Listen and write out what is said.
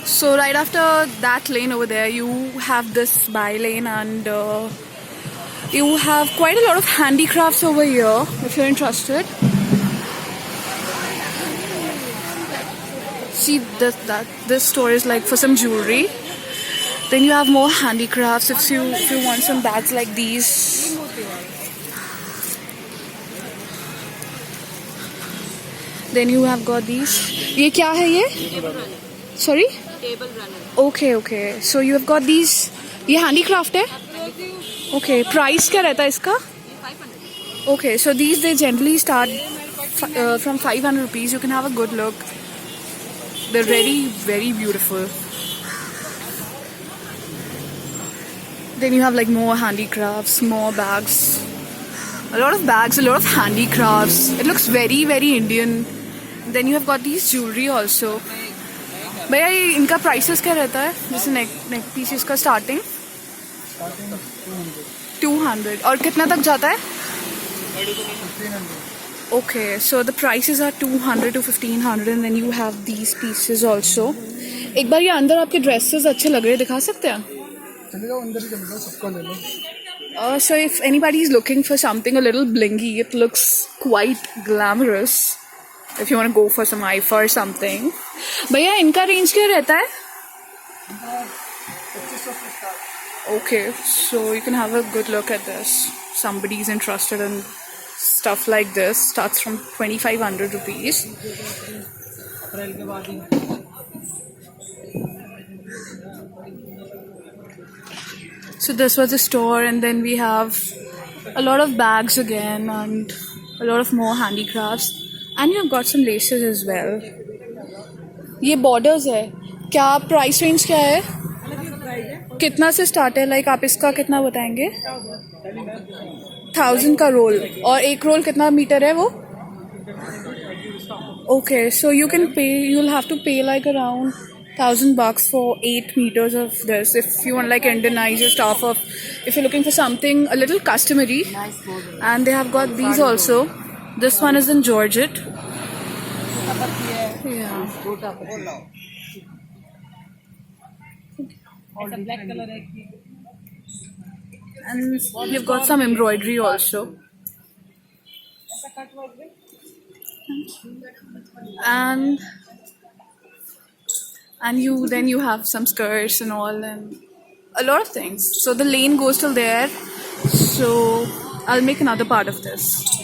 So right after that lane over there, you have this by lane, and you have quite a lot of handicrafts over here if you're interested. See, this store is like for some jewelry. Then you have more handicrafts if you want some bags like these. Then you have got these. ये क्या है ये? Sorry? Table runner. Okay. So you have got these. ये handicraft है? Okay. Price क्या रहता है इसका? 500. Okay. So these they generally start from 500 rupees. You can have a good look. They're very beautiful. Then you have like more handicrafts, more bags. A lot of bags, a lot of handicrafts. It looks very Indian. Then you have got these jewelry also. भैया ये इनका prices क्या रहता है? जैसे neck pieces का starting 200 और कितना तक जाता है? Okay, so the prices are 200 to 1500, and then you have these pieces also. एक बार ये अंदर आपके dresses अच्छे लग रहे हैं, दिखा सकते हैं? चलेगा अंदर ही चलेगा, सबका ले लो. So if anybody is looking for something a little blingy, it looks quite glamorous. If you want to go for some iPhone or something. भैया इनका range क्या रहता है? Okay, so you can have a good look at this. Somebody is interested in stuff like this. Starts from 2500 rupees. So this was the store, and then we have a lot of bags again and a lot of more handicrafts, and you've got some laces as well. ये borders है. क्या price range क्या है? कितना से start है? Like आप इसका कितना बताएंगे? 1000 का roll. और एक roll कितना मीटर है वो? Okay, so you can pay. You'll have to pay like around $1,000 for 8 meters of this. If you want like Indianize your stuff, or if you're looking for something a little customary. And they have got these also. This one is in Georgette. Yeah. Black color है. And you've got some embroidery also. And you have some skirts and all, and a lot of things. So the lane goes till there. So I'll make another part of this.